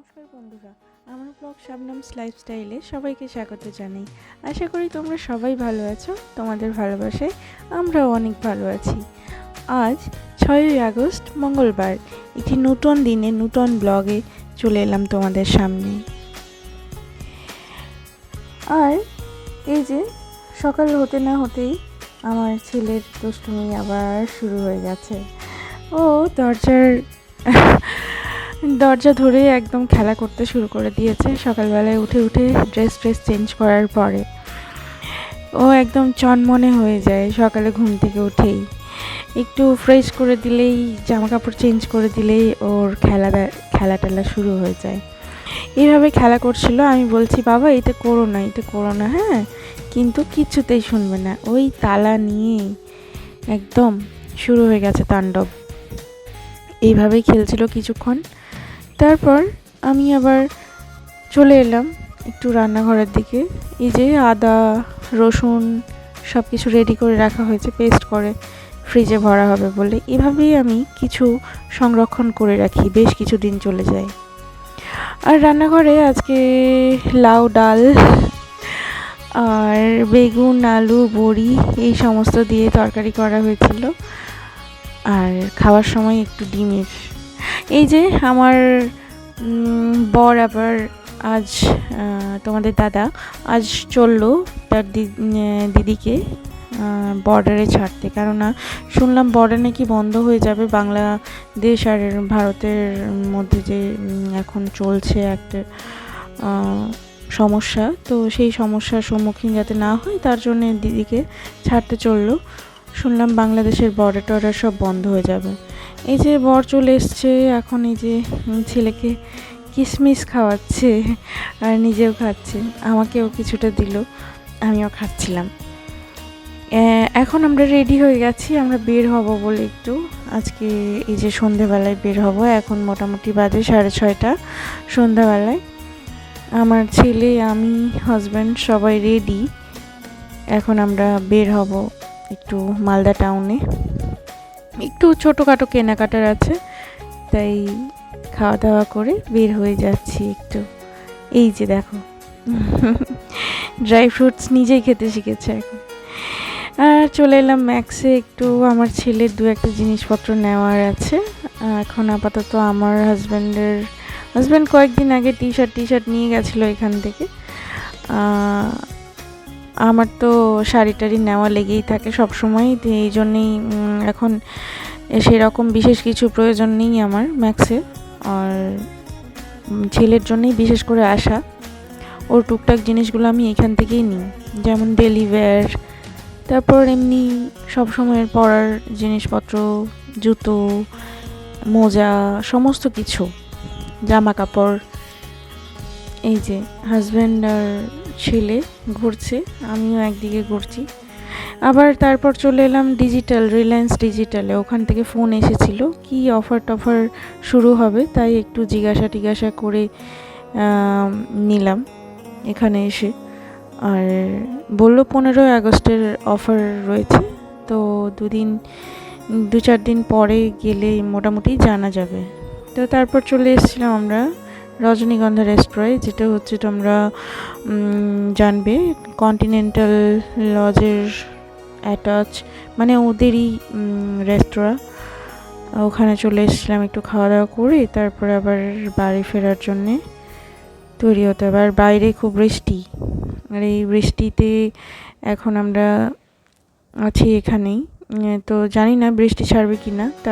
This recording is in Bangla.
নমস্কার বন্ধুরা, আমার ব্লগ শাবনামস লাইফস্টাইলে সবাইকে স্বাগত জানাই। আশা করি তোমরা সবাই ভালো আছো। তোমাদের ভালোবাসায় আমরাও অনেক ভালো আছি। আজ 6ই আগস্ট মঙ্গলবার, একটি নতুন দিনে নতুন ব্লগে চলে এলাম তোমাদের সামনে। আর এই যে সকাল হতে না হতেই আমার ছেলের দুষ্টুমি আবার শুরু হয়ে গেছে। ও দরজা ধরে একদম খেলা করতে শুরু করে দিয়েছে। সকালবেলায় উঠে ড্রেস চেঞ্জ করার পরে ও একদম চনমনে হয়ে যায়। সকালে ঘুম থেকে উঠেই একটু ফ্রেশ করে দিলেই, জামা কাপড় চেঞ্জ করে দিলেই ওর খেলা টেলা শুরু হয়ে যায়। এইভাবে খেলা করছিল। আমি বলছি, বাবা এটা করো না, হ্যাঁ, কিন্তু কিছুতেই শুনবে না। ওই তালা নিয়ে একদম শুরু হয়ে গেছে তাণ্ডব। এইভাবেই খেলছিল কিছুক্ষণ। তারপর আমি আবার চলে এলাম একটু রান্নাঘরের দিকে। এই যে আদা রসুন সব কিছু রেডি করে রাখা হয়েছে, পেস্ট করে ফ্রিজে ভরা হবে বলে। এভাবেই আমি কিছু সংরক্ষণ করে রাখি, বেশ কিছু দিন চলে যায়। আর রান্নাঘরে আজকে লাউ ডাল আর বেগুন আলু বড়ি এই সমস্ত দিয়ে তরকারি করা হয়েছিল। আর খাওয়ার সময় একটু ডিমের। এই যে আমার বর আবার আজ তোমাদের দাদা আজ চললো তার দিদিকে বর্ডারে ছাড়তে, কেননা শুনলাম বর্ডার নাকি বন্ধ হয়ে যাবে। বাংলাদেশ আর ভারতের মধ্যে যে এখন চলছে একটা সমস্যা, তো সেই সমস্যার সম্মুখীন যাতে না হয় তার জন্য দিদিকে ছাড়তে চললো। শুনলাম বাংলাদেশের বর্ডার টর্ডার সব বন্ধ হয়ে যাবে। এই যে বর চলে এসছে, এখন এই যে ছেলেকে কিশমিশ খাওয়াচ্ছে আর নিজেও খাচ্ছে, আমাকেও কিছুটা দিল, আমিও খাচ্ছিলাম। এখন আমরা রেডি হয়ে গেছি, আমরা বের হব বলে একটু আজকে এই যে সন্ধ্যেবেলায় বের হব। এখন মোটামুটি বাজে 6:30 সন্ধ্যাবেলায়। আমার ছেলে, আমি, হাজব্যান্ড সবাই রেডি। এখন আমরা বের হব একটু মালদা টাউনে, একটু ছোটোখাটো কেনাকাটার আছে, তাই খাওয়া দাওয়া করে বের হয়ে যাচ্ছি একটু। এই যে দেখো ড্রাই ফ্রুটস নিজেই খেতে শিখেছে এখন। আর চলে এলাম ম্যাক্সে, একটু আমার ছেলের দু একটা জিনিসপত্র নেওয়ার আছে। এখন আপাতত আমার হাজব্যান্ড কয়েকদিন আগে টি শার্ট নিয়ে গেছিলো এখান থেকে। আমার তো শাড়ি টাড়ি নেওয়া লেগেই থাকে সবসময়, এই জন্যেই এখন সেরকম বিশেষ কিছু প্রয়োজন নেই আমার ম্যাক্সে। আর ছেলের জন্যই বিশেষ করে আসা, ওর টুকটাক জিনিসগুলো আমি এখান থেকেই নিই, যেমন ডেলি ওয়্যার, তারপর এমনি সবসময়ের পরার জিনিসপত্র, জুতো, মোজা, সমস্ত কিছু, জামা কাপড়। এই যে হাজব্যান্ড আর ছেলে ঘুরছে, আমিও একদিকে ঘুরছি। আবার তারপর চলে এলাম রিলায়েন্স ডিজিটালে। ওখান থেকে ফোন এসেছিল, কি অফার টফার শুরু হবে, তাই একটু জিজ্ঞাসা করে নিলাম এখানে এসে। আর বললো 15ই আগস্টের অফার রয়েছে, তো 2-4 দিন পরে গেলে মোটামুটি জানা যাবে। তো তারপর চলে এসেছিলাম আমরা রজনীগন্ধা রেস্তোরাঁয়, যেটা হচ্ছে তোমরা জানবে কন্টিনেন্টাল লজের অ্যাটাচ, মানে ওদেরই রেস্তোরাঁ। ওখানে চলে এসেছিলাম একটু খাওয়া দাওয়া করে, তারপরে আবার বাড়ি ফেরার জন্যে তৈরি হতে হবে। আর বাইরে খুব বৃষ্টি, আর এই বৃষ্টিতে এখন আমরা আছি এখানেই, তো জানি না বৃষ্টি ছাড়বে কি না।